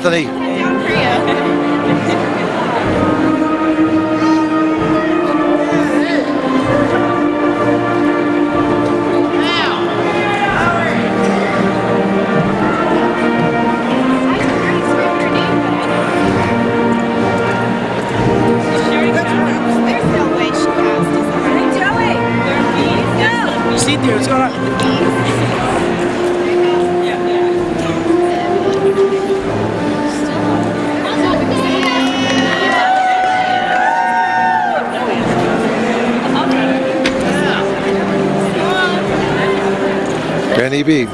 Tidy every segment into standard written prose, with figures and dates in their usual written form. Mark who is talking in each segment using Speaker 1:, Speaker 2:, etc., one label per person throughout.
Speaker 1: Anthony. Benny B.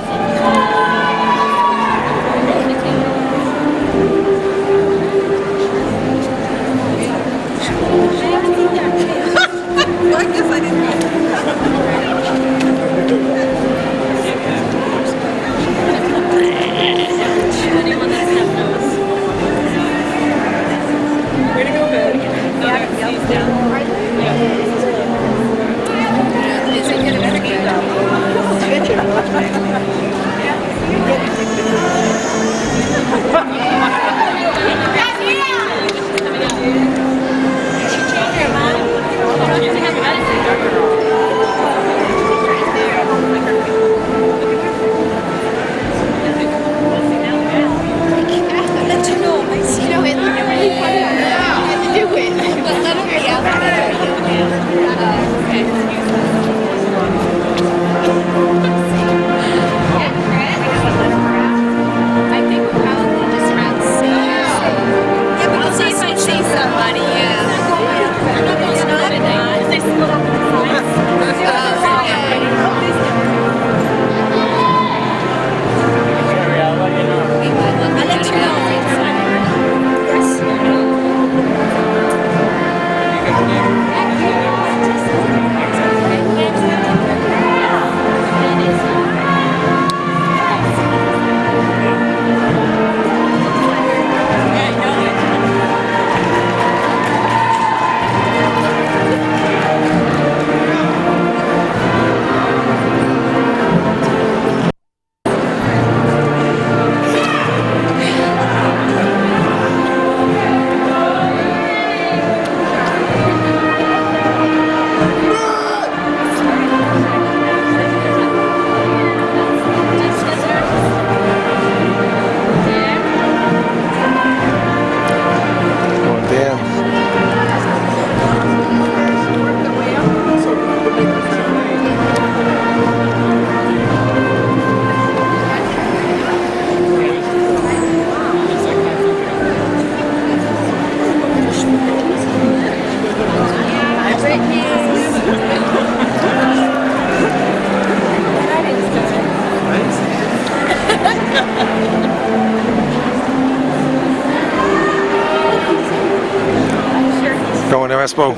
Speaker 1: Going to Espo.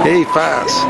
Speaker 1: Hey, fast.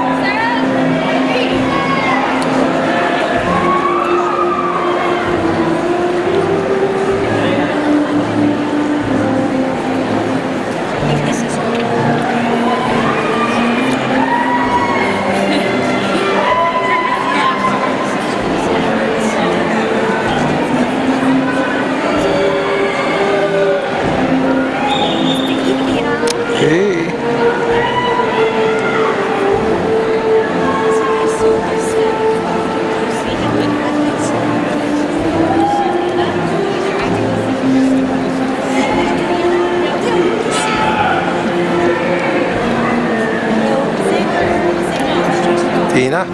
Speaker 1: Tina?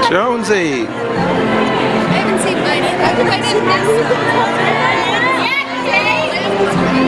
Speaker 1: Jonesy.
Speaker 2: I haven't seen mine either. I didn't miss it.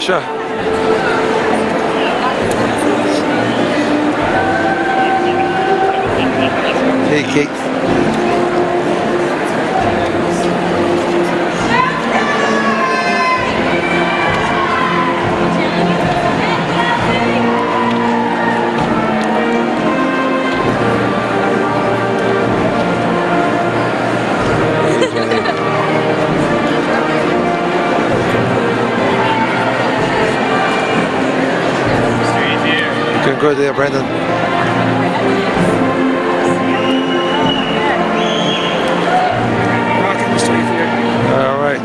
Speaker 1: Patricia. Hey, Kate. Doing good there, Brendan. All right.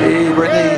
Speaker 1: Hey, Brittany.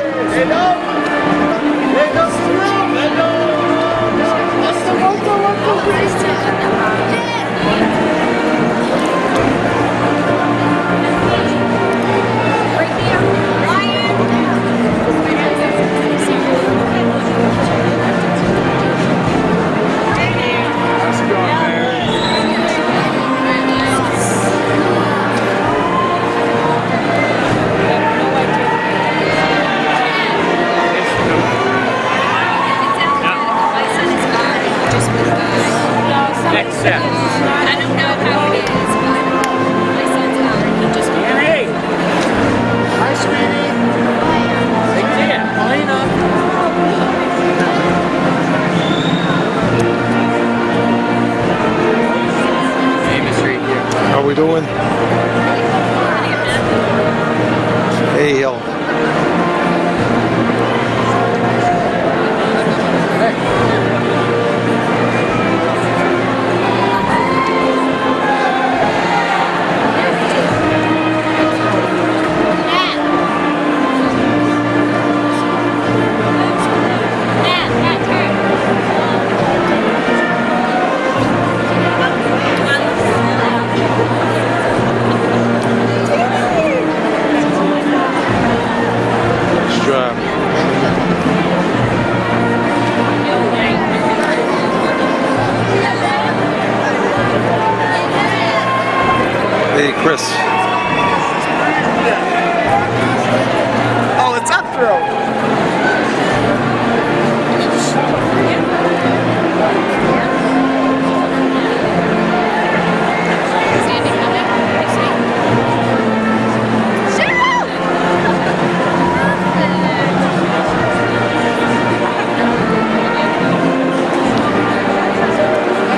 Speaker 2: Next step.
Speaker 3: I don't know how it is, but my son's out. He just
Speaker 2: Hey! Hi, sweetie. Yeah, Elena. Hey, Miss Reed.
Speaker 1: How we doing? Hey, Hill. Nice job. Hey, Chris.
Speaker 2: Oh, it's up throw.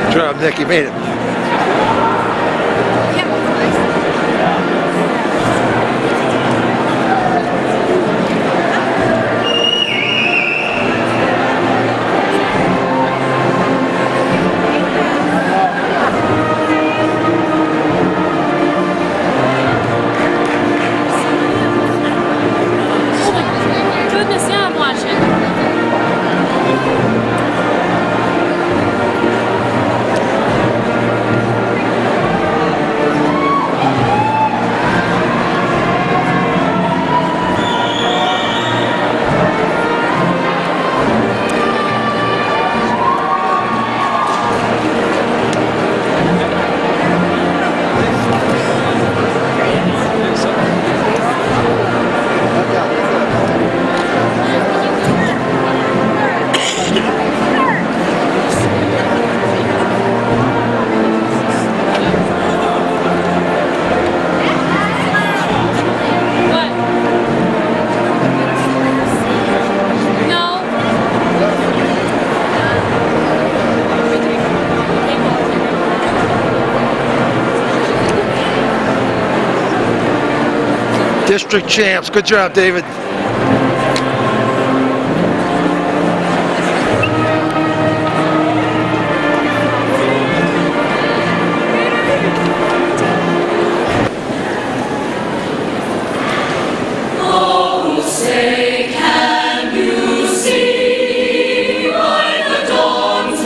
Speaker 1: Good job, Nick. You made it.
Speaker 3: Goodness, yeah, I'm watching.
Speaker 1: District champs. Good job, David.
Speaker 4: Say, can you see by the dawn's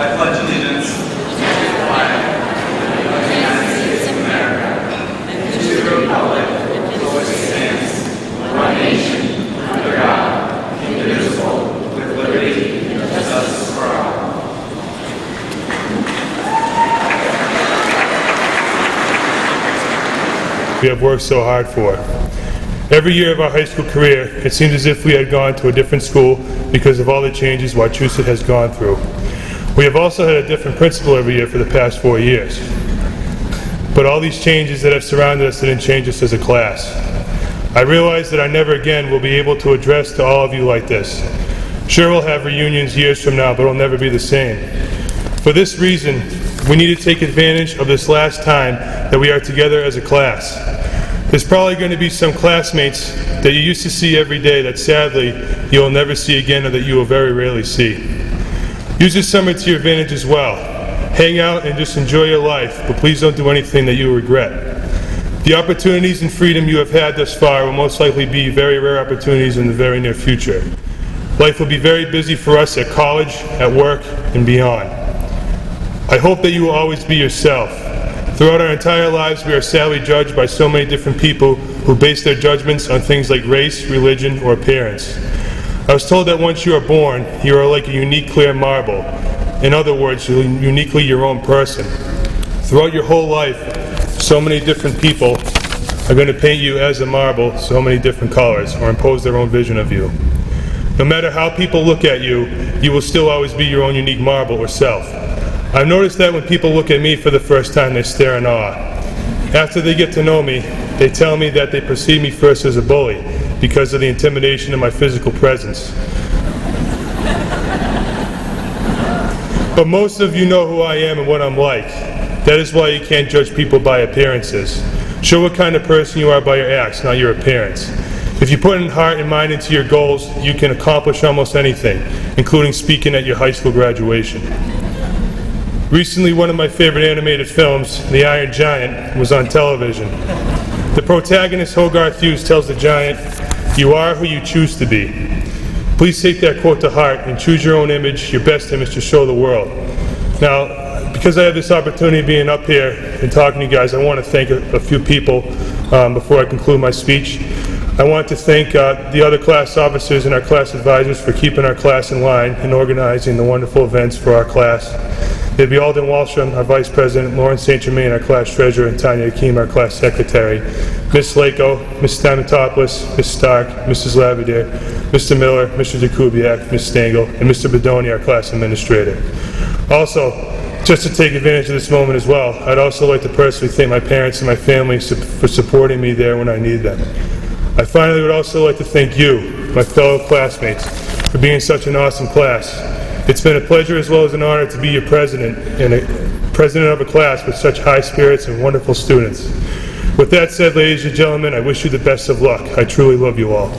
Speaker 4: I pledge allegiance to the flag of the United States of America and to the republic for which it stands, one nation, under God, indivisible, with liberty and justice for all.
Speaker 5: We have worked so hard for. Every year of our high school career, it seemed as if we had gone to a different school because of all the changes Wachusett has gone through. We have also had a different principal every year for the past 4 years. But all these changes that have surrounded us didn't change us as a class. I realize that I never again will be able to address to all of you like this. Sure, we'll have reunions years from now, but it'll never be the same. For this reason, we need to take advantage of this last time that we are together as a class. There's probably going to be some classmates that you used to see every day that sadly you will never see again or that you will very rarely see. Use this summer to your advantage as well. Hang out and just enjoy your life, but please don't do anything that you will regret. The opportunities and freedom you have had thus far will most likely be very rare opportunities in the very near future. Life will be very busy for us at college, at work, and beyond. I hope that you will always be yourself. Throughout our entire lives, we are sadly judged by so many different people who base their judgments on things like race, religion, or appearance. I was told that once you are born, you are like a unique clear marble. In other words, you're uniquely your own person. Throughout your whole life, so many different people are going to paint you as a marble, so many different colors, or impose their own vision of you. No matter how people look at you, you will still always be your own unique marble or self. I've noticed that when people look at me for the first time, they stare in awe. After they get to know me, they tell me that they perceive me first as a bully because of the intimidation of my physical presence. But most of you know who I am and what I'm like. That is why you can't judge people by appearances. Show what kind of person you are by your acts, not your appearance. If you put in heart and mind into your goals, you can accomplish almost anything, including speaking at your high school graduation. Recently, one of my favorite animated films, The Iron Giant, was on television. The protagonist, Hogarth Hughes, tells the giant, "You are who you choose to be." Please take that quote to heart and choose your own image, your best image to show the world. Now, because I have this opportunity being up here and talking to you guys, I want to thank a few people before I conclude my speech. I want to thank the other class officers and our class advisors for keeping our class in line and organizing the wonderful events for our class. There'd be Alden Walsham, our Vice President, Lauren St. Germain, our class treasurer, and Tanya Akeem, our class secretary, Ms. Lako, Ms. Stamatopoulos, Ms. Stark, Mrs. Lavadier, Mr. Miller, Mr. Jakubiak, Ms. Stengel, and Mr. Bedoni, our class administrator. Also, just to take advantage of this moment as well, I'd also like to personally thank my parents and my family for supporting me there when I needed them. I finally would also like to thank you, my fellow classmates, for being such an awesome class. It's been a pleasure as well as an honor to be your president and a president of a class with such high spirits and wonderful students. With that said, ladies and gentlemen, I wish you the best of luck. I truly love you all.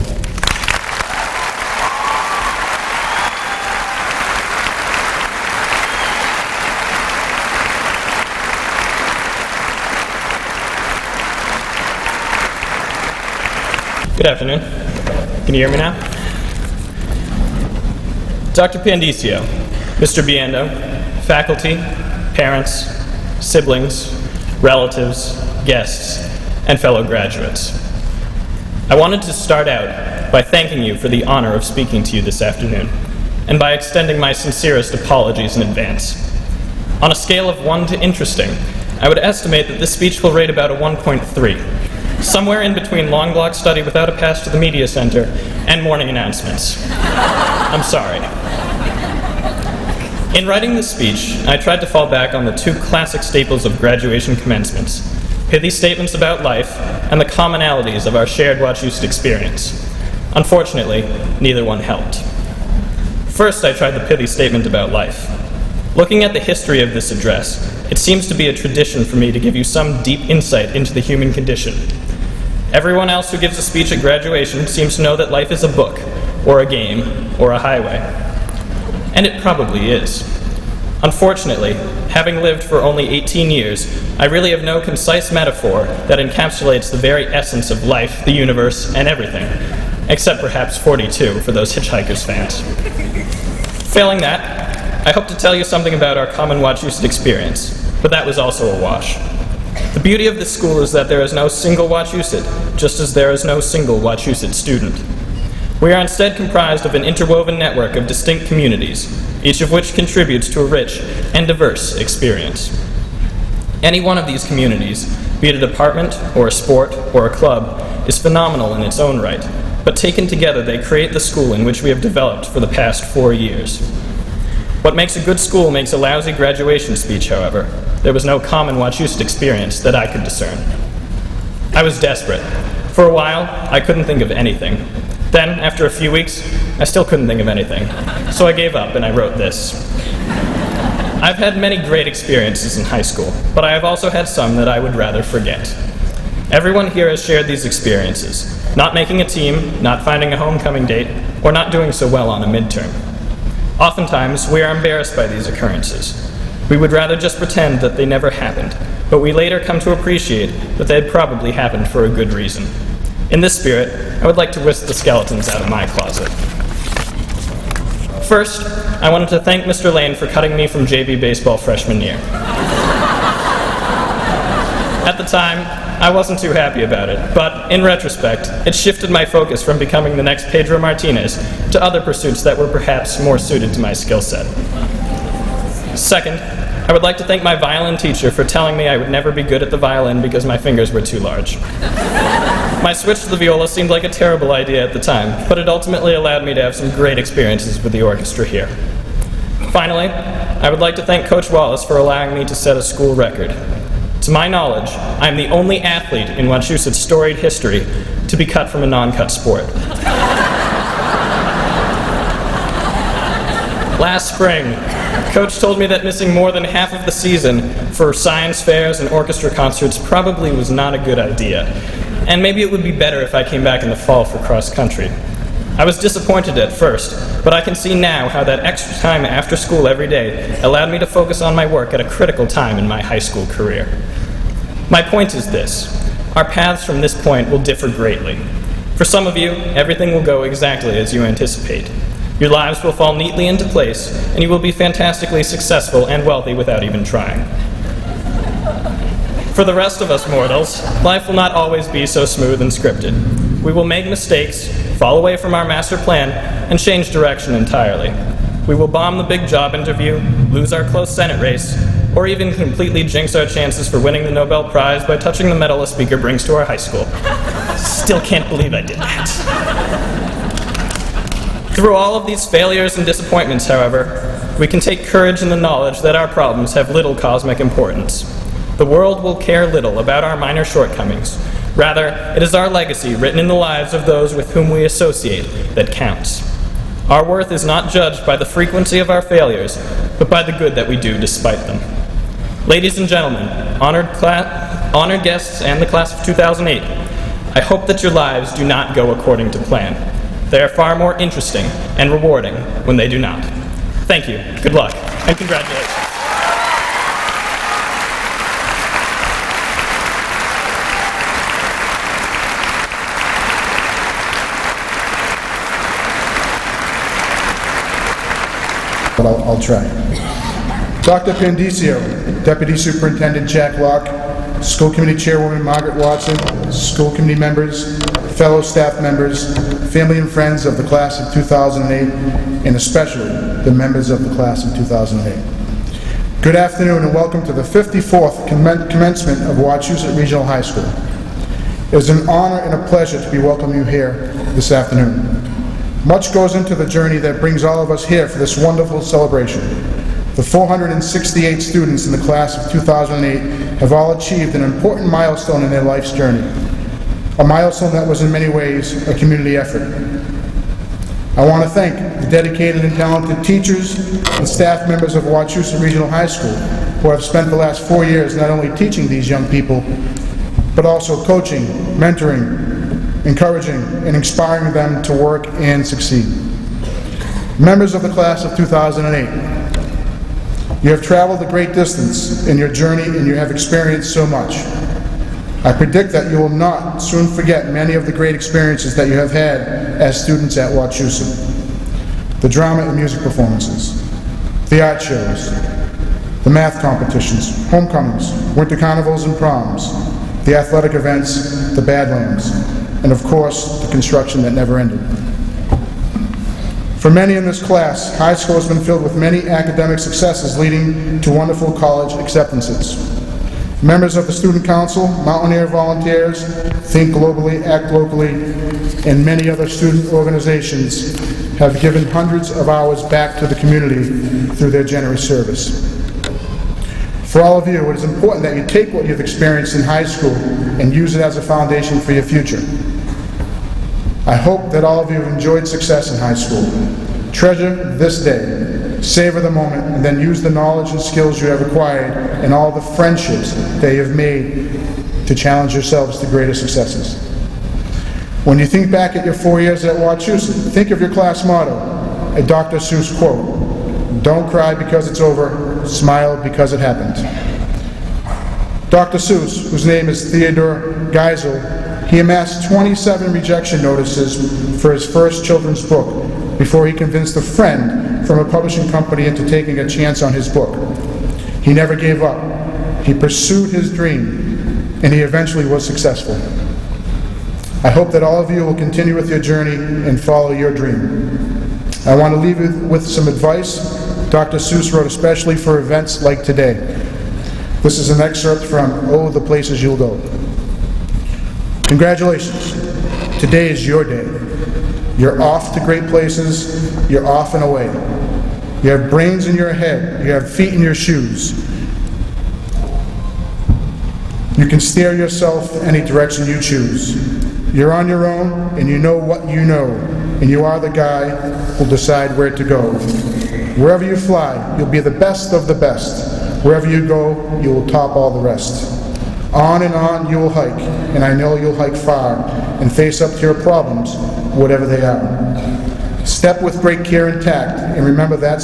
Speaker 6: Good afternoon. Can you hear me now? Dr. Pandicio, Mr. Biendo, faculty, parents, siblings, relatives, guests, and fellow graduates. I wanted to start out by thanking you for the honor of speaking to you this afternoon, and by extending my sincerest apologies in advance. On a scale of 1 to interesting, I would estimate that this speech will rate about a 1.3. Somewhere in between long block study without a pass to the media center and morning announcements. I'm sorry. In writing this speech, I tried to fall back on the two classic staples of graduation commencements, pithy statements about life and the commonalities of our shared Wachusett experience. Unfortunately, neither one helped. First, I tried the pithy statement about life. Looking at the history of this address, it seems to be a tradition for me to give you some deep insight into the human condition. Everyone else who gives a speech at graduation seems to know that life is a book, or a game, or a highway. And it probably is. Unfortunately, having lived for only 18 years, I really have no concise metaphor that encapsulates the very essence of life, the universe, and everything, except perhaps 42 for those Hitchhikers fans. Failing that, I hope to tell you something about our common Wachusett experience, but that was also a wash. The beauty of this school is that there is no single Wachusett, just as there is no single Wachusett student. We are instead comprised of an interwoven network of distinct communities, each of which contributes to a rich and diverse experience. Any one of these communities, be it a department, or a sport, or a club, is phenomenal in its own right, but taken together they create the school in which we have developed for the past 4 years. What makes a good school makes a lousy graduation speech, however. There was no common Wachusett experience that I could discern. I was desperate. For a while, I couldn't think of anything. Then, after a few weeks, I still couldn't think of anything. So I gave up and I wrote this. I've had many great experiences in high school, but I have also had some that I would rather forget. Everyone here has shared these experiences, not making a team, not finding a homecoming date, or not doing so well on a midterm. Oftentimes, we are embarrassed by these occurrences. We would rather just pretend that they never happened, but we later come to appreciate that they had probably happened for a good reason. In this spirit, I would like to whisk the skeletons out of my closet. First, I wanted to thank Mr. Lane for cutting me from JV baseball freshman year. At the time, I wasn't too happy about it, but in retrospect, it shifted my focus from becoming the next Pedro Martinez to other pursuits that were perhaps more suited to my skill set. Second, I would like to thank my violin teacher for telling me I would never be good at the violin because my fingers were too large. My switch to the viola seemed like a terrible idea at the time, but it ultimately allowed me to have some great experiences with the orchestra here. Finally, I would like to thank Coach Wallace for allowing me to set a school record. To my knowledge, I am the only athlete in Wachusett's storied history to be cut from a non-cut sport. Last spring, Coach told me that missing more than half of the season for science fairs and orchestra concerts probably was not a good idea, and maybe it would be better if I came back in the fall for cross country. I was disappointed at first, but I can see now how that extra time after school every day allowed me to focus on my work at a critical time in my high school career. My point is this: our paths from this point will differ greatly. For some of you, everything will go exactly as you anticipate. Your lives will fall neatly into place, and you will be fantastically successful and wealthy without even trying. For the rest of us mortals, life will not always be so smooth and scripted. We will make mistakes, fall away from our master plan, and change direction entirely. We will bomb the big job interview, lose our close Senate race, or even completely jinx our chances for winning the Nobel Prize by touching the medal a speaker brings to our high school. Still can't believe I did that. Through all of these failures and disappointments, however, we can take courage in the knowledge that our problems have little cosmic importance. The world will care little about our minor shortcomings. Rather, it is our legacy written in the lives of those with whom we associate that counts. Our worth is not judged by the frequency of our failures, but by the good that we do despite them. Ladies and gentlemen, honored guests and the class of 2008, I hope that your lives do not go according to plan. They are far more interesting and rewarding when they do not. Thank you, good luck, and congratulations.
Speaker 7: But I'll try. Dr. Pandisio, Deputy Superintendent Jack Locke, School Committee Chairwoman Margaret Watson, school committee members, fellow staff members, family and friends of the class of 2008, and especially the members of the class of 2008. Good afternoon and welcome to the 54th commencement of Wachusett Regional High School. It is an honor and a pleasure to be welcoming you here this afternoon. Much goes into the journey that brings all of us here for this wonderful celebration. The 468 students in the class of 2008 have all achieved an important milestone in their life's journey, a milestone that was in many ways a community effort. I want to thank the dedicated and talented teachers and staff members of Wachusett Regional High School who have spent the last 4 years not only teaching these young people, but also coaching, mentoring, encouraging, and inspiring them to work and succeed. Members of the class of 2008, you have traveled a great distance in your journey and you have experienced so much. I predict that you will not soon forget many of the great experiences that you have had as students at Wachusett. The drama and music performances, the art shows, the math competitions, homecomings, winter carnivals and proms, the athletic events, the Badlands, and of course, the construction that never ended. For many in this class, high school has been filled with many academic successes leading to wonderful college acceptances. Members of the Student Council, Mountaineer Volunteers, Think Globally, Act Locally, and many other student organizations have given hundreds of hours back to the community through their generous service. For all of you, it is important that you take what you've experienced in high school and use it as a foundation for your future. I hope that all of you have enjoyed success in high school. Treasure this day, savor the moment, and then use the knowledge and skills you have acquired and all the friendships that you have made to challenge yourselves to greater successes. When you think back at your 4 years at Wachusett, think of your class motto, a Dr. Seuss quote, "Don't cry because it's over, smile because it happened." Dr. Seuss, whose name is Theodore Geisel, he amassed 27 rejection notices for his first children's book before he convinced a friend from a publishing company into taking a chance on his book. He never gave up. He pursued his dream, and he eventually was successful. I hope that all of you will continue with your journey and follow your dream. I want to leave you with some advice Dr. Seuss wrote especially for events like today. This is an excerpt from Oh, the Places You'll Go. Congratulations. Today is your day. You're off to great places. You're off and away. You have brains in your head. You have feet in your shoes. You can steer yourself any direction you choose. You're on your own, and you know what you know, and you are the guy who'll decide where to go. Wherever you fly, you'll be the best of the best. Wherever you go, you will top all the rest. On and on you will hike, and I know you'll hike far, and face up to your problems, whatever they are. Step with great care and tact, and remember that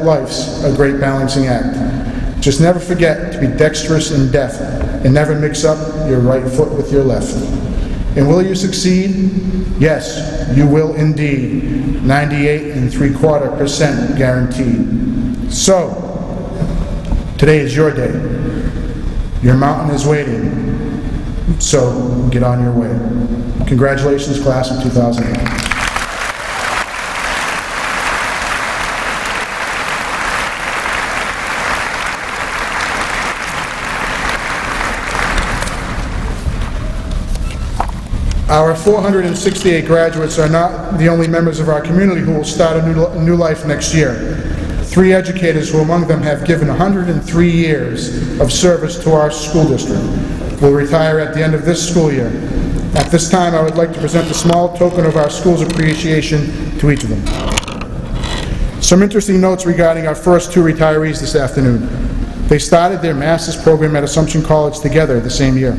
Speaker 7: life's a great balancing act. Just never forget to be dexterous and deft, and never mix up your right foot with your left. And will you succeed? Yes, you will indeed. 98.75% guaranteed. So, today is your day. Your mountain is waiting. So, get on your way. Congratulations, class of 2008. Our 468 graduates are not the only members of our community who will start a new life next year. 3 educators who among them have given 103 years of service to our school district will retire at the end of this school year. At this time, I would like to present a small token of our school's appreciation to each of them. Some interesting notes regarding our first 2 retirees this afternoon. They started their master's program at Assumption College together the same year.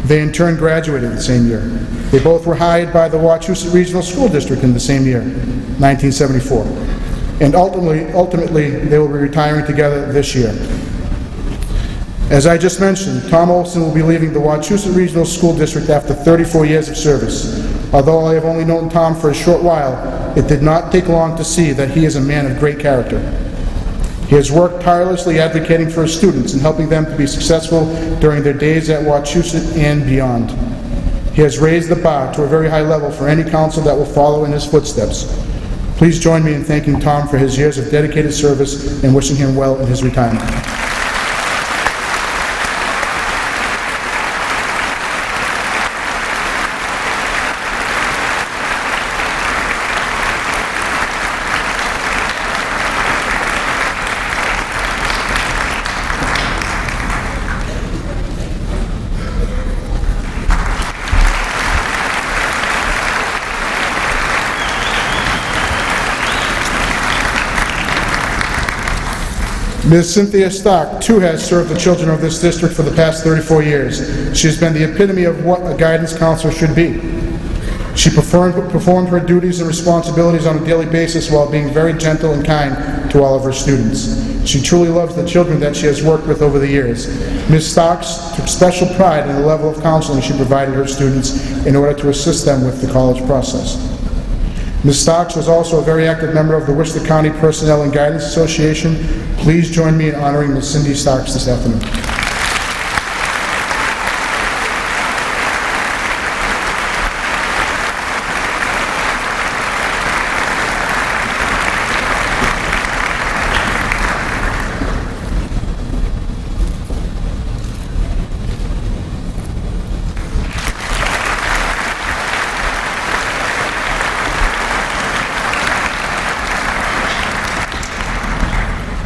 Speaker 7: They in turn graduated the same year. They both were hired by the Wachusett Regional School District in the same year, 1974. And ultimately, they will be retiring together this year. As I just mentioned, Tom Olson will be leaving the Wachusett Regional School District after 34 years of service. Although I have only known Tom for a short while, it did not take long to see that he is a man of great character. He has worked tirelessly advocating for his students and helping them to be successful during their days at Wachusett and beyond. He has raised the bar to a very high level for any council that will follow in his footsteps. Please join me in thanking Tom for his years of dedicated service and wishing him well in his retirement. Ms. Cynthia Stock, too, has served the children of this district for the past 34 years. She has been the epitome of what a guidance counselor should be. She performed her duties and responsibilities on a daily basis while being very gentle and kind to all of her students. She truly loves the children that she has worked with over the years. Ms. Stocks took special pride in the level of counseling she provided her students in order to assist them with the college process. Ms. Stocks was also a very active member of the Worcester County Personnel and Guidance Association. Please join me in honoring Ms. Cindy Stocks this afternoon.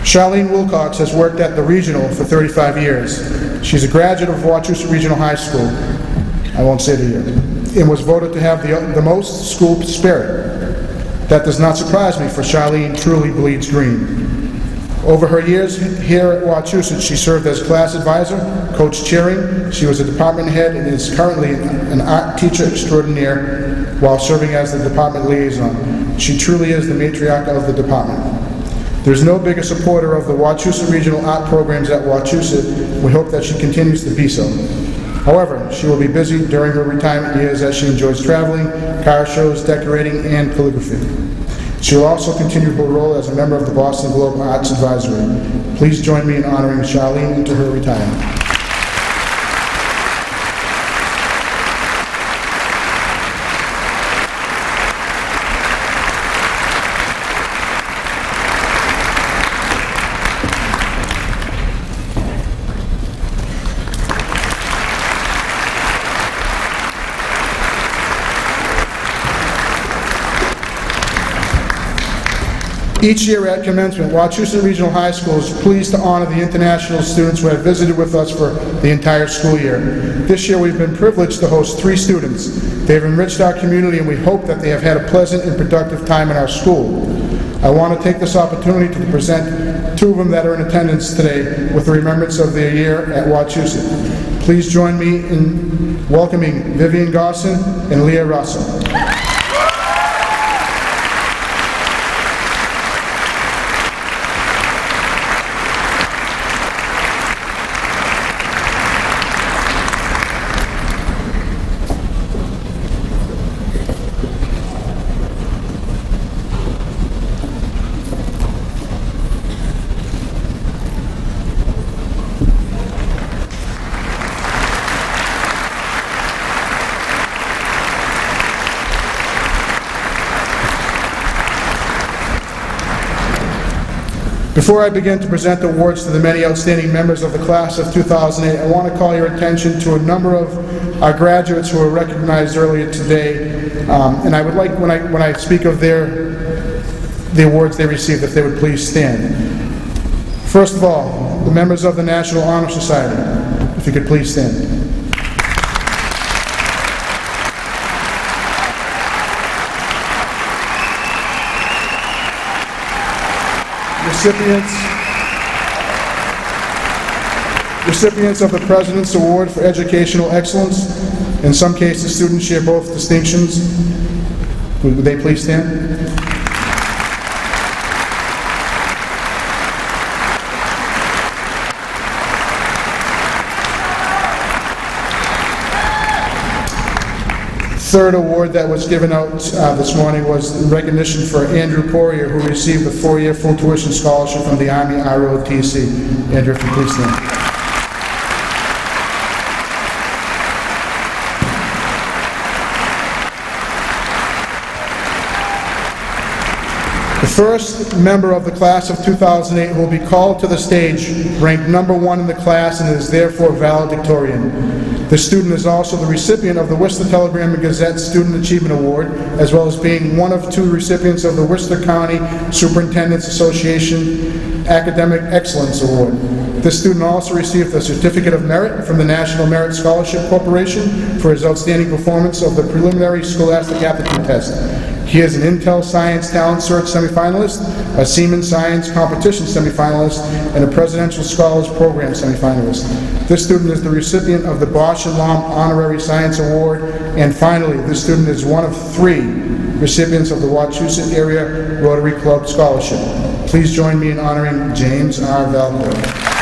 Speaker 7: Charlene Wilcox has worked at the Regional for 35 years. She's a graduate of Wachusett Regional High School, I won't say the year, and was voted to have the most school spirit. That does not surprise me, for Charlene truly bleeds green. Over her years here at Wachusett, she served as class advisor, coach cheering, she was a department head, and is currently an art teacher extraordinaire while serving as the department liaison. She truly is the matriarch of the department. There's no bigger supporter of the Wachusett Regional Art programs at Wachusett. We hope that she continues to be so. However, she will be busy during her retirement years as she enjoys traveling, car shows, decorating, and calligraphy. She will also continue her role as a member of the Boston Globe Arts Advisory. Please join me in honoring Charlene into her retirement. Each year at commencement, Wachusett Regional High School is pleased to honor the international students who have visited with us for the entire school year. This year we've been privileged to host 3 students. They have enriched our community, and we hope that they have had a pleasant and productive time in our school. I want to take this opportunity to present 2 of them that are in attendance today with the remembrance of their year at Wachusett. Please join me in welcoming Vivian Gosson and Leah Russell. Before I begin to present awards to the many outstanding members of the class of 2008, I want to call your attention to a number of our graduates who were recognized earlier today, and I would like, when I speak of the awards they received, if they would please stand. First of all, the members of the National Honor Society, if you could please stand. Recipients of the President's Award for Educational Excellence. In some cases, students share both distinctions. Would they please stand? Third award that was given out this morning was recognition for Andrew Poirier, who received a 4-year full tuition scholarship from the Army ROTC. Andrew, if you please stand. The first member of the class of 2008 will be called to the stage, ranked number 1 in the class, and is therefore valedictorian. The student is also the recipient of the Worcester Telegram and Gazette Student Achievement Award, as well as being one of 2 recipients of the Worcester County Superintendent's Association Academic Excellence Award. This student also received a Certificate of Merit from the National Merit Scholarship Corporation for his outstanding performance of the preliminary scholastic aptitude test. He is an Intel Science Talent Search semifinalist, a Siemens Science Competition semifinalist, and a Presidential Scholars Program semifinalist. This student is the recipient of the Bosch and Lomb Honorary Science Award, and finally, this student is one of 3 recipients of the Wachusett Area Rotary Club Scholarship. Please join me in honoring James R. Valcourt.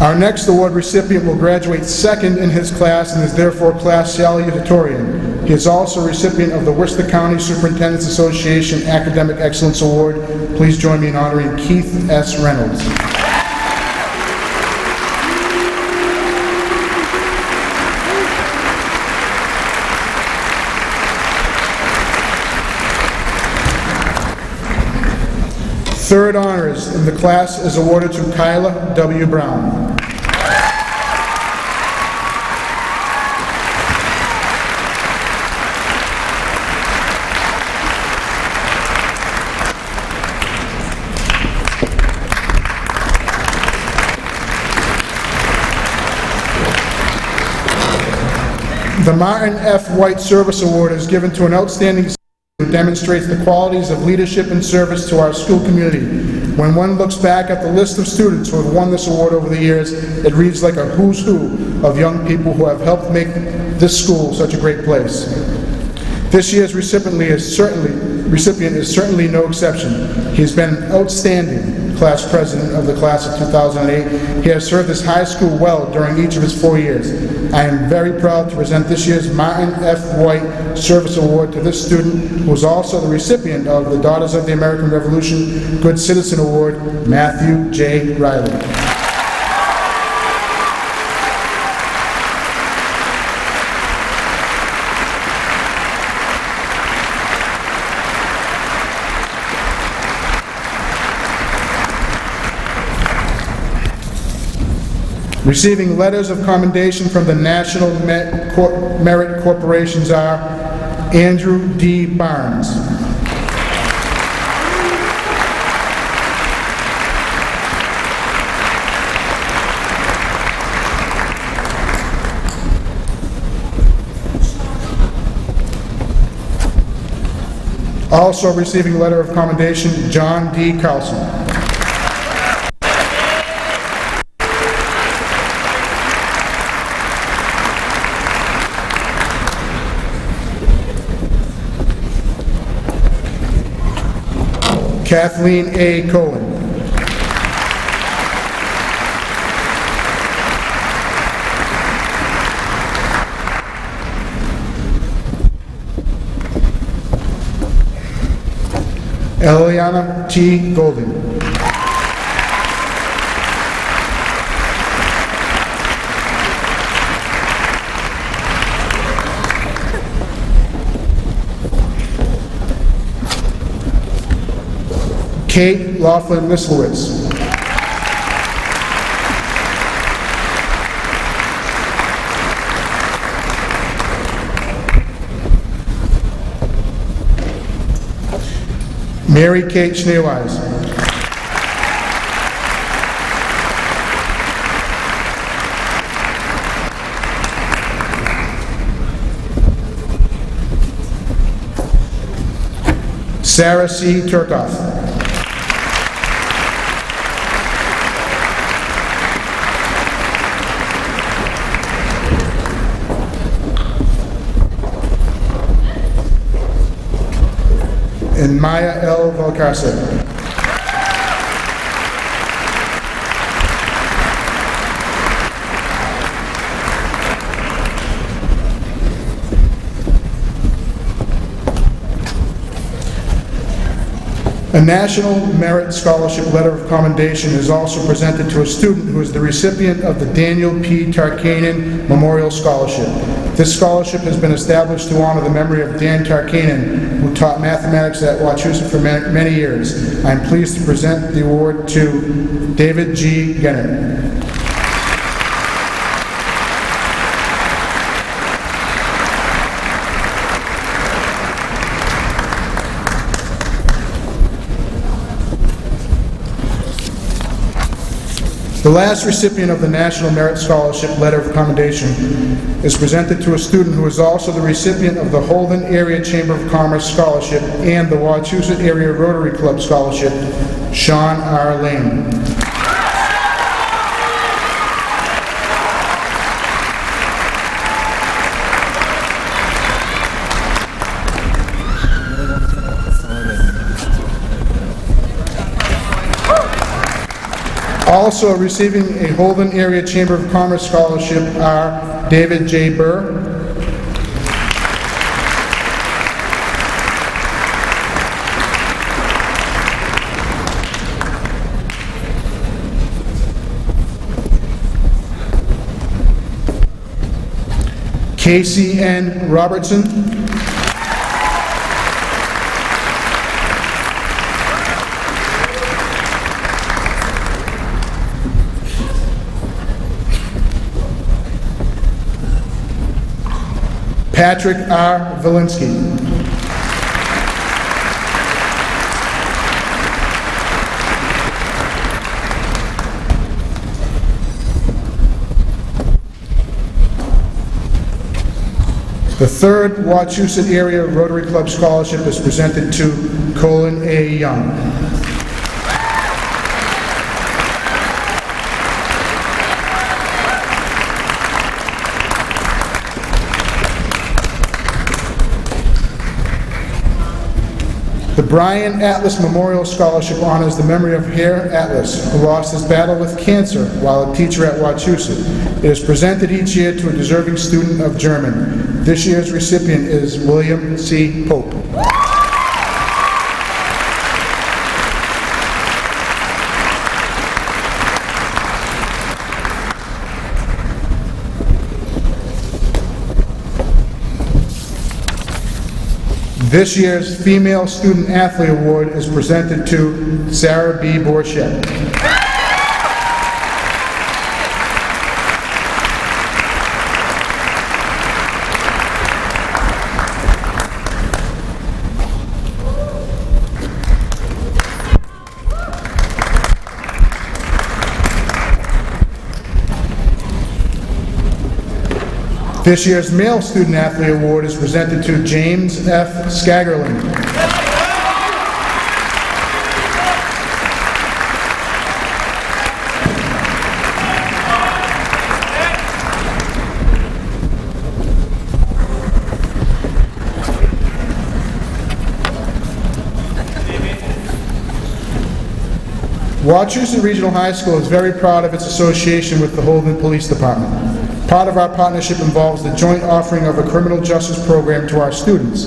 Speaker 7: Our next award recipient will graduate second in his class and is therefore class salutatorian. He is also a recipient of the Worcester County Superintendent's Association Academic Excellence Award. Please join me in honoring Keith S. Reynolds. Third honors in the class is awarded to Kyla W. Brown. The Martin F. White Service Award is given to an outstanding student who demonstrates the qualities of leadership and service to our school community. When one looks back at the list of students who have won this award over the years, it reads like a who's who of young people who have helped make this school such a great place. This year's recipient is certainly no exception. He's been an outstanding class president of the class of 2008. He has served his high school well during each of his 4 years. I am very proud to present this year's Martin F. White Service Award to this student, who is also the recipient of the Daughters of the American Revolution Good Citizen Award, Matthew J. Riley. Receiving letters of commendation from the National Merit Corporations are Andrew D. Barnes, also receiving letter of commendation, John D. Carlson. Kathleen A. Cohen. Eliana T. Golding. Kate Laughlin Mislowitz. Mary Kate Schneewise. Sarah C. Turkoff. And Maya L. Valcarce. A National Merit Scholarship Letter of Commendation is also presented to a student who is the recipient of the Daniel P. Tarkanen Memorial Scholarship. This scholarship has been established to honor the memory of Dan Tarkanen, who taught mathematics at Wachusett for many years. I am pleased to present the award to David G. Gennett. The last recipient of the National Merit Scholarship Letter of Commendation is presented to a student who is also the recipient of the Holden Area Chamber of Commerce Scholarship and the Wachusett Area Rotary Club Scholarship, Sean R. Lane. Also receiving a Holden Area Chamber of Commerce Scholarship are David J. Burr, Casey N. Robertson, Patrick R. Valinsky. The third Wachusett Area Rotary Club Scholarship is presented to Colin A. Young. The Brian Atlas Memorial Scholarship honors the memory of Herr Atlas, who lost his battle with cancer while a teacher at Wachusett. It is presented each year to a deserving student of German. This year's recipient is William C. Pope. This year's Female Student Athlete Award is presented to Sarah B. Borchett. This year's Male Student Athlete Award is presented to James F. Skagerling. Wachusett Regional High School is very proud of its association with the Holden Police Department. Part of our partnership involves the joint offering of a criminal justice program to our students.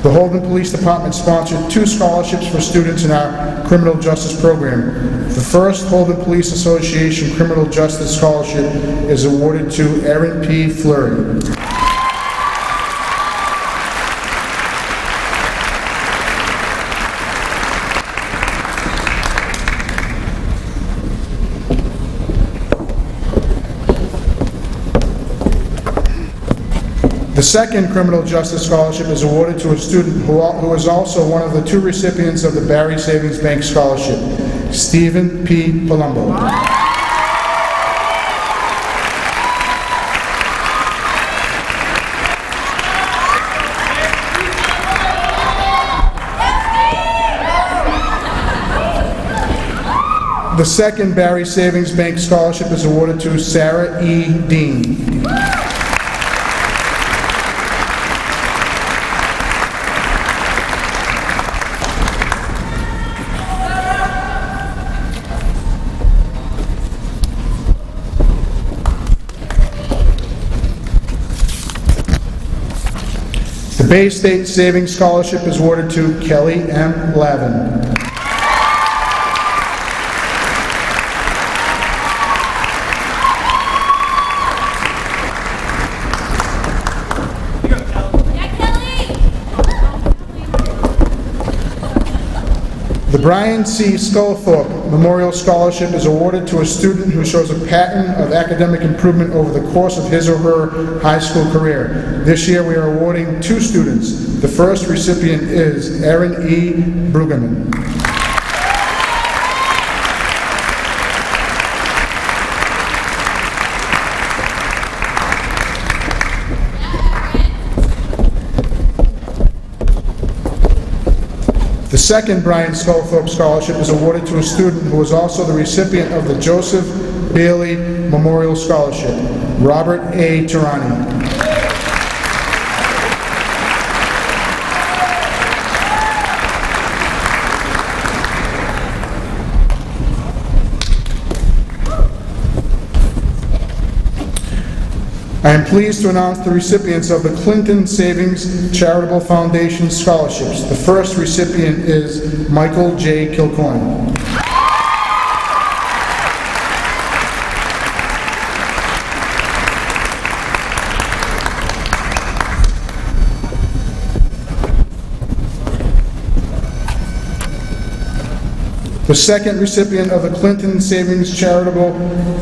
Speaker 7: The Holden Police Department sponsored 2 scholarships for students in our criminal justice program. The first Holden Police Association Criminal Justice Scholarship is awarded to Erin P. Fleury. The second Criminal Justice Scholarship is awarded to a student who is also one of the 2 recipients of the Barry Savings Bank Scholarship, Stephen P. Palumbo. The second Barry Savings Bank Scholarship is awarded to Sarah E. Dean. The The Bay State Savings Scholarship is awarded to Kelly M. Lavin. The Brian C. Scullthorpe Memorial Scholarship is awarded to a student who shows a pattern of academic improvement over the course of his or her high school career. This year we are awarding 2 students. The first recipient is Erin E. Brueggemann. The second Brian Scullthorpe Scholarship is awarded to a student who is also the recipient of the Joseph Bailey Memorial Scholarship, Robert A. Tirani. I am pleased to announce the recipients of the Clinton Savings Charitable Foundation Scholarships. The first recipient is Michael J. Kilcoyne. The second recipient of the Clinton Savings Charitable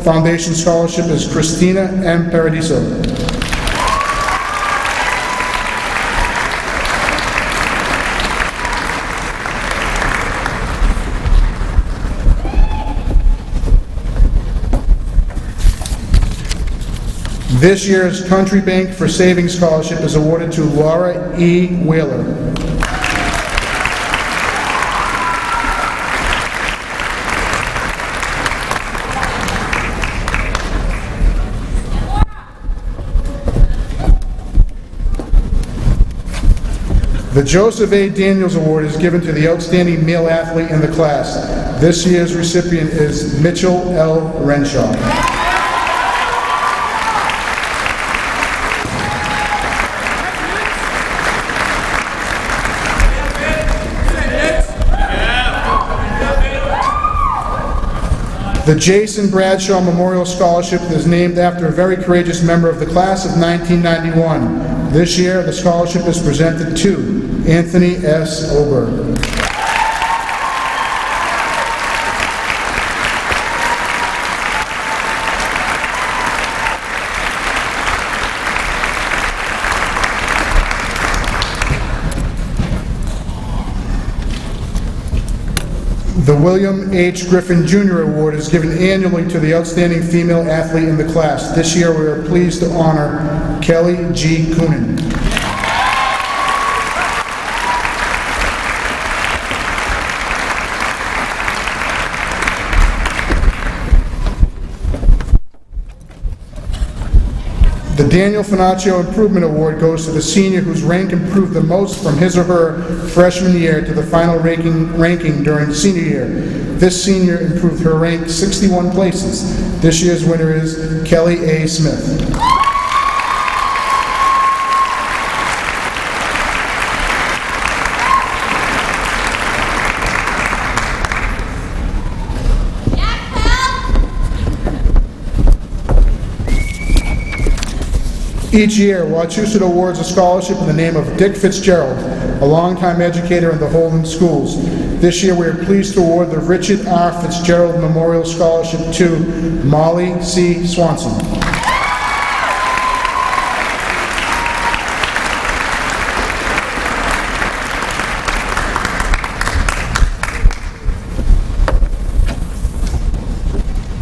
Speaker 7: Foundation Scholarship is Christina M. Paradiso. This year's Country Bank for Savings Scholarship is awarded to Laura E. Whaler. The Joseph A. Daniels Award is given to the outstanding male athlete in the class. This year's recipient is Mitchell L. Renshaw. The Jason Bradshaw Memorial Scholarship is named after a very courageous member of the class of 1991. This year, the scholarship is presented to Anthony S. Oberg. The William H. Griffin Jr. Award is given annually to the outstanding female athlete in the class. This year, we are pleased to honor Kelly G. Coonan. The Daniel Finaccio Improvement Award goes to the senior whose rank improved the most from his or her freshman year to the final ranking during senior year. This senior improved her rank 61 places. This year's winner is Kelly A. Smith. Each year, Wachusett awards a scholarship in the name of Dick Fitzgerald, a longtime educator in the Holden Schools. This year, we are pleased to award the Richard R. Fitzgerald Memorial Scholarship to Molly C. Swanson.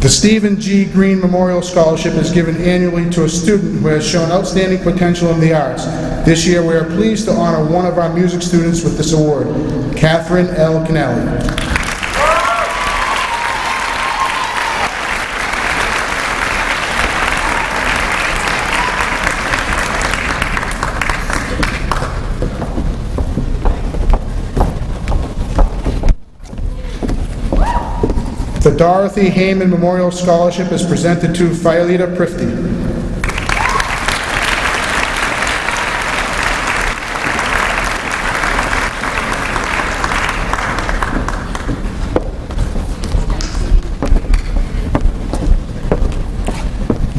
Speaker 7: The Stephen G. Green Memorial Scholarship is given annually to a student who has shown outstanding potential in the arts. This year, we are pleased to honor one of our music students with this award, Catherine L. Canali. The Dorothy Heyman Memorial Scholarship is presented to Fiolita Prifty.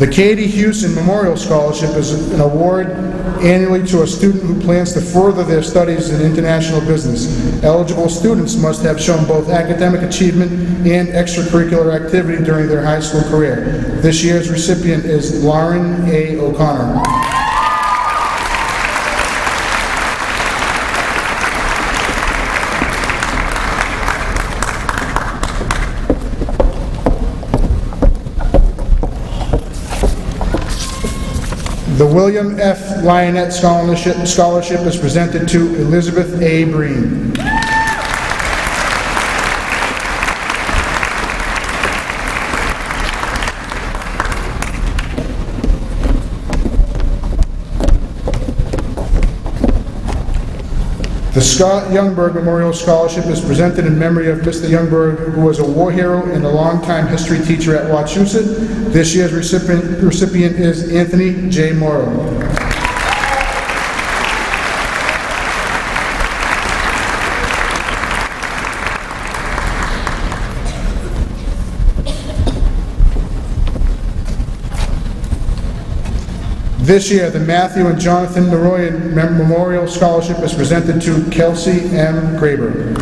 Speaker 7: The Katie Houston Memorial Scholarship is an award annually to a student who plans to further their studies in international business. Eligible students must have shown both academic achievement and extracurricular activity during their high school career. This year's recipient is Lauren A. O'Connor. The William F. Lionette Scholarship is presented to Elizabeth A. Breen. The Scott Youngberg Memorial Scholarship is presented in memory of Mr. Youngberg, who was a war hero and a longtime history teacher at Wachusett. This year's recipient is Anthony J. Morrow. This year, the Matthew and Jonathan Naroyan Memorial Scholarship is presented to Kelsey M. Graber.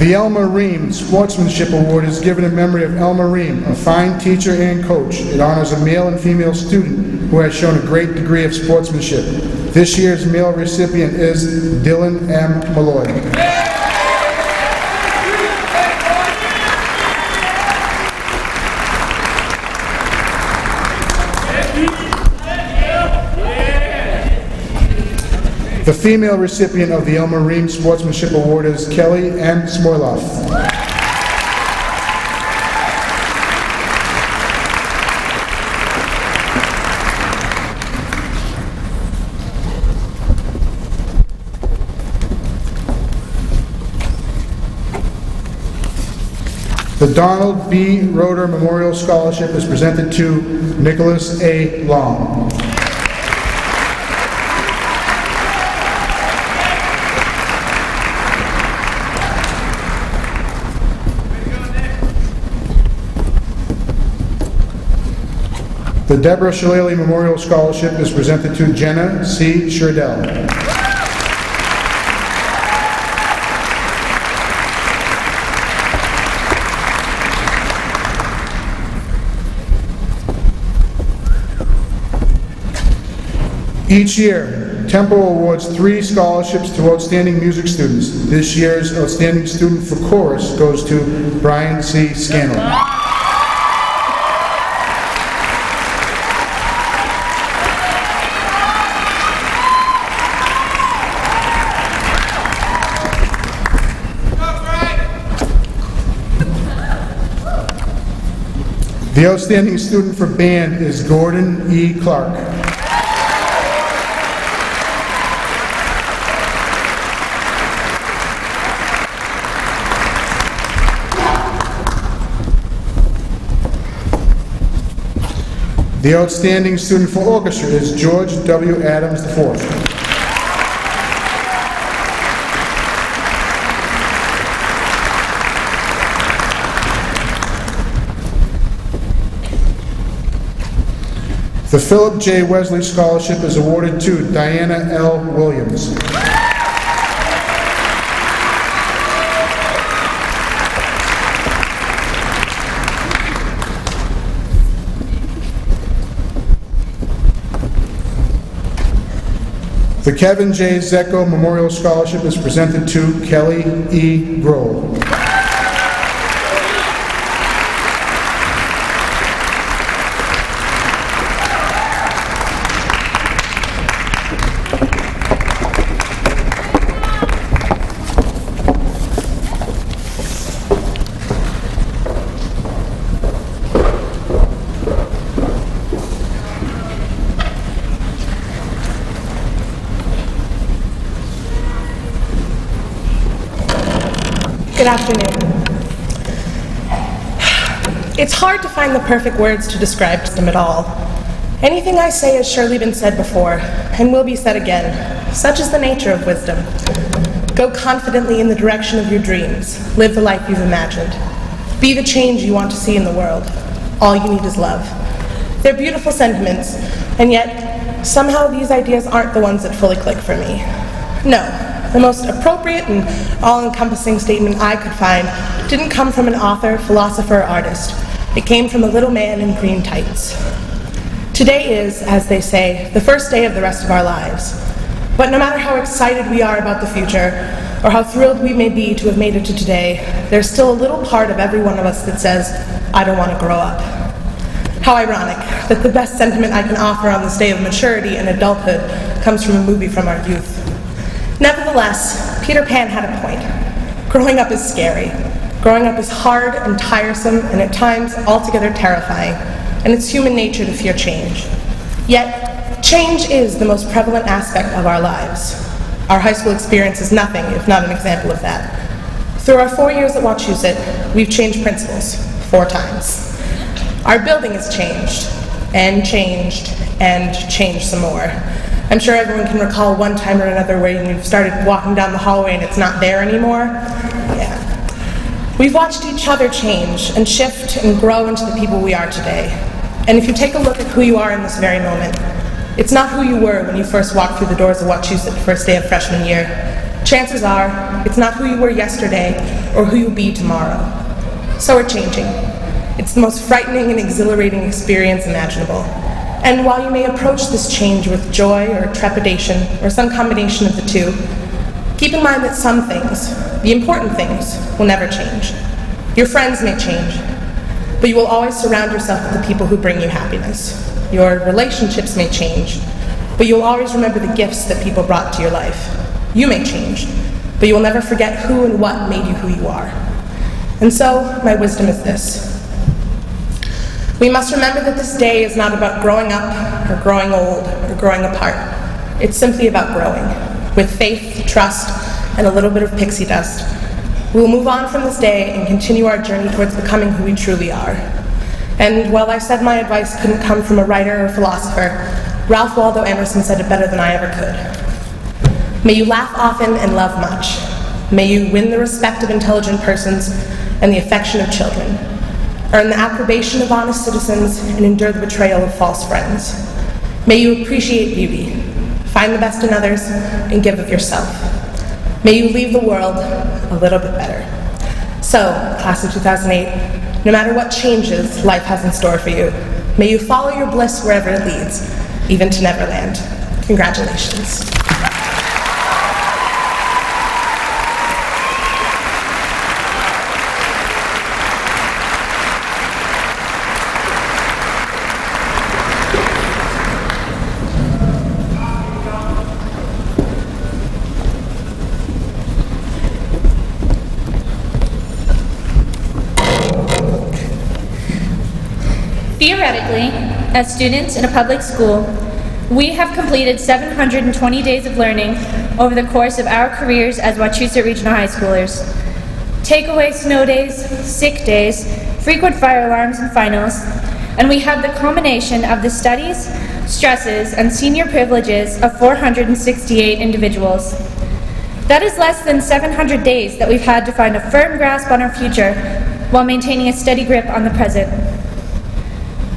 Speaker 7: The Elma Ream Sportsmanship Award is given in memory of Elma Ream, a fine teacher and coach. It honors a male and female student who has shown a great degree of sportsmanship. This year's male recipient is Dylan M. Malloy. The female recipient of the Elma Ream Sportsmanship Award is Kelly M. Smoiloff. The Donald B. Roeder Memorial Scholarship is presented to Nicholas A. Long. The Deborah Shillelagh Memorial Scholarship is presented to Jenna C. Sherdell. Each year, Temple awards 3 scholarships to outstanding music students. This year's outstanding student for chorus goes to Brian C. Scanlon. The outstanding student for band is Gordon E. Clark. The outstanding student for orchestra is George W. Adams IV. The Philip J. Wesley Scholarship is awarded to Diana L. Williams. The Kevin J. Zecco Memorial Scholarship is presented to Kelly E. Grohl.
Speaker 8: Good afternoon. It's hard to find the perfect words to describe them at all. Anything I say has surely been said before, and will be said again. Such is the nature of wisdom. Go confidently in the direction of your dreams. Live the life you've imagined. Be the change you want to see in the world. All you need is love. They're beautiful sentiments, and yet somehow these ideas aren't the ones that fully click for me. No, the most appropriate and all-encompassing statement I could find didn't come from an author, philosopher, or artist. It came from a little man in green tights. Today is, as they say, the first day of the rest of our lives. But no matter how excited we are about the future, or how thrilled we may be to have made it to today, there's still a little part of every one of us that says, I don't want to grow up. How ironic that the best sentiment I can offer on this day of maturity and adulthood comes from a movie from our youth. Nevertheless, Peter Pan had a point. Growing up is scary. Growing up is hard and tiresome and at times altogether terrifying, and it's human nature to fear change. Yet, change is the most prevalent aspect of our lives. Our high school experience is nothing if not an example of that. Through our 4 years at Wachusett, we've changed principals 4 times. Our building has changed, and changed, and changed some more. I'm sure everyone can recall one time or another where you've started walking down the hallway and it's not there anymore. Yeah. We've watched each other change and shift and grow into the people we are today. And if you take a look at who you are in this very moment, it's not who you were when you first walked through the doors of Wachusett first day of freshman year. Chances are, it's not who you were yesterday or who you'll be tomorrow. So we're changing. It's the most frightening and exhilarating experience imaginable. And while you may approach this change with joy or trepidation or some combination of the two, keep in mind that some things, the important things, will never change. Your friends may change, but you will always surround yourself with the people who bring you happiness. Your relationships may change, but you will always remember the gifts that people brought to your life. You may change, but you will never forget who and what made you who you are. And so, my wisdom is this. We must remember that this day is not about growing up, or growing old, or growing apart. It's simply about growing. With faith, trust, and a little bit of pixie dust, we will move on from this day and continue our journey towards becoming who we truly are. And while I said my advice couldn't come from a writer or philosopher, Ralph Waldo Emerson said it better than I ever could. May you laugh often and love much. May you win the respect of intelligent persons and the affection of children. Earn the approbation of honest citizens and endure the betrayal of false friends. May you appreciate beauty, find the best in others, and give of yourself. May you leave the world a little bit better. So, class of 2008, no matter what changes life has in store for you, may you follow your bliss wherever it leads, even to Neverland. Congratulations.
Speaker 9: Theoretically, as students in a public school, we have completed 720 days of learning over the course of our careers as Wachusett Regional High Schoolers. Take away snow days, sick days, frequent fire alarms and finals, and we have the combination of the studies, stresses, and senior privileges of 468 individuals. That is less than 700 days that we've had to find a firm grasp on our future while maintaining a steady grip on the present.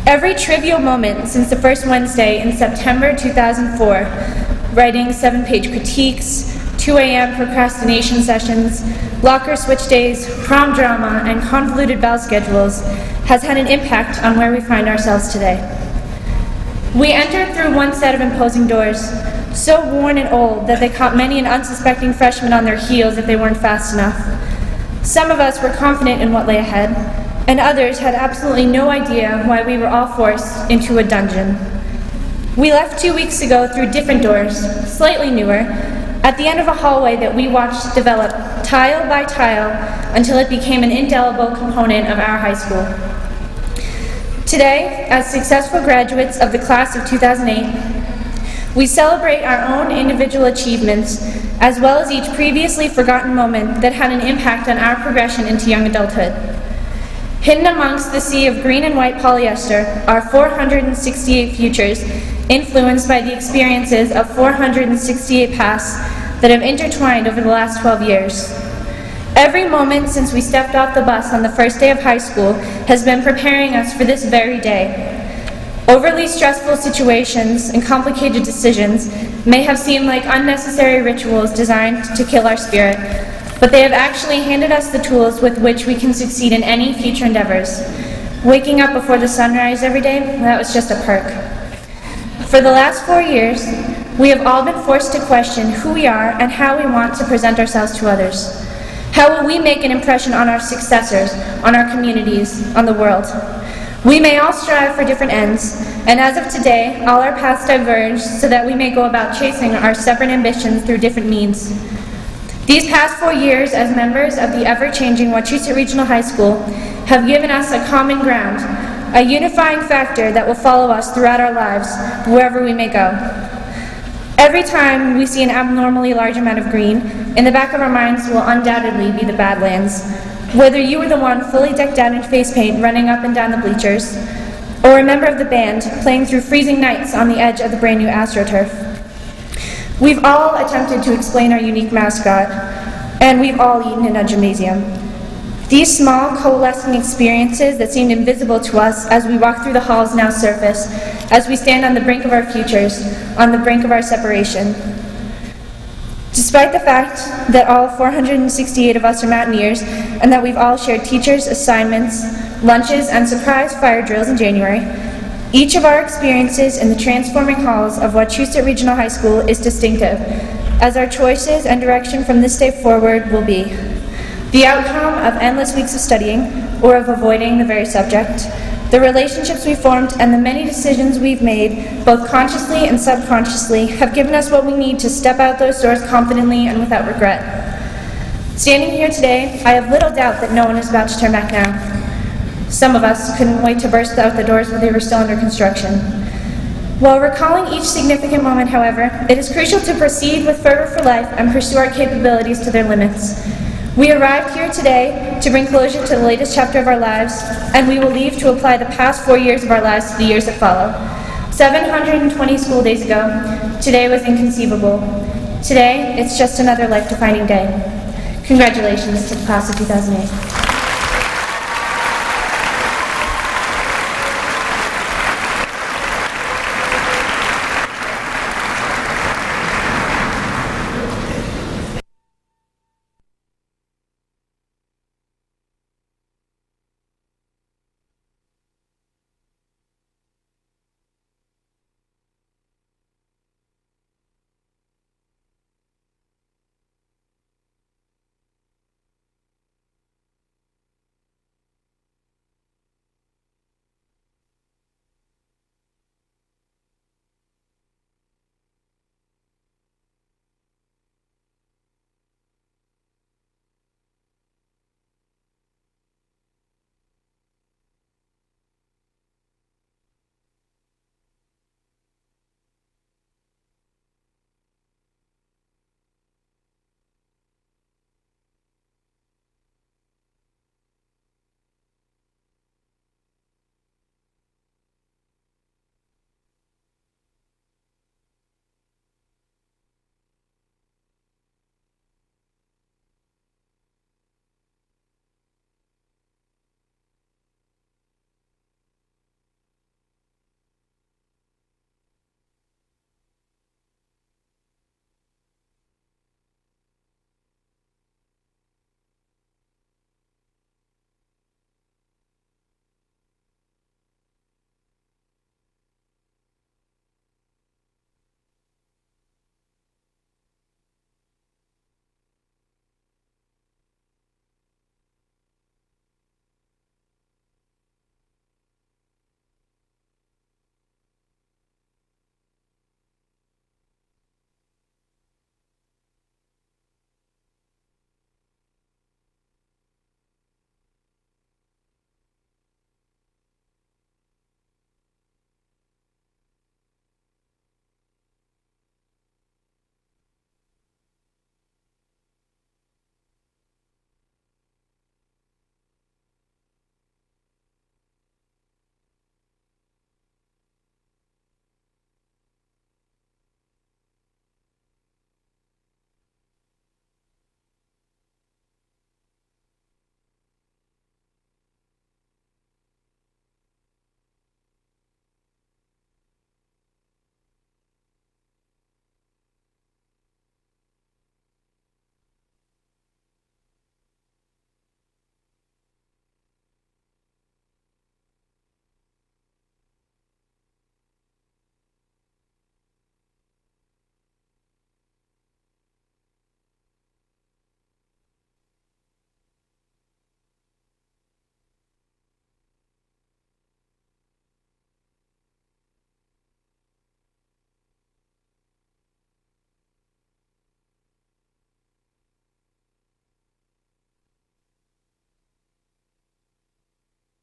Speaker 9: Every trivial moment since the first Wednesday in September 2004, writing 7-page critiques, 2 a.m. procrastination sessions, locker switch days, prom drama, and convoluted bell schedules, has had an impact on where we find ourselves today. We entered through one set of imposing doors, so worn and old that they caught many an unsuspecting freshman on their heels if they weren't fast enough. Some of us were confident in what lay ahead, and others had absolutely no idea why we were all forced into a dungeon. We left 2 weeks ago through different doors, slightly newer, at the end of a hallway that we watched develop tile by tile until it became an indelible component of our high school. Today, as successful graduates of the class of 2008, we celebrate our own individual achievements as well as each previously forgotten moment that had an impact on our progression into young adulthood. Hidden amongst the sea of green and white polyester are 468 futures, influenced by the experiences of 468 pasts that have intertwined over the last 12 years. Every moment since we stepped off the bus on the first day of high school has been preparing us for this very day. Overly stressful situations and complicated decisions may have seemed like unnecessary rituals designed to kill our spirit, but they have actually handed us the tools with which we can succeed in any future endeavors. Waking up before the sunrise every day, that was just a perk. For the last 4 years, we have all been forced to question who we are and how we want to present ourselves to others. How will we make an impression on our successors, on our communities, on the world? We may all strive for different ends, and as of today, all our paths diverge so that we may go about chasing our separate ambitions through different means. These past 4 years as members of the ever-changing Wachusett Regional High School have given us a common ground, a unifying factor that will follow us throughout our lives, wherever we may go. Every time we see an abnormally large amount of green, in the back of our minds will undoubtedly be the Badlands. Whether you were the one fully decked out in face paint running up and down the bleachers, or a member of the band playing through freezing nights on the edge of the brand new AstroTurf. We've all attempted to explain our unique mascot, and we've all eaten in a gymnasium. These small, coalescing experiences that seemed invisible to us as we walk through the halls now surface, as we stand on the brink of our futures, on the brink of our separation. Despite the fact that all 468 of us are mountaineers, and that we've all shared teachers, assignments, lunches, and surprise fire drills in January, each of our experiences in the transforming halls of Wachusett Regional High School is distinctive, as our choices and direction from this day forward will be the outcome of endless weeks of studying, or of avoiding the very subject, the relationships we formed, and the many decisions we've made, both consciously and subconsciously, have given us what we need to step out those doors confidently and without regret. Standing here today, I have little doubt that no one is about to turn back now. Some of us couldn't wait to burst out the doors when they were still under construction. While recalling each significant moment, however, it is crucial to proceed with fervor for life and pursue our capabilities to their limits. We arrived here today to bring closure to the latest chapter of our lives, and we will leave to apply the past 4 years of our lives to the years that follow. 720 school days ago, today was inconceivable. Today, it's just another life-defining day. Congratulations to the class of 2008.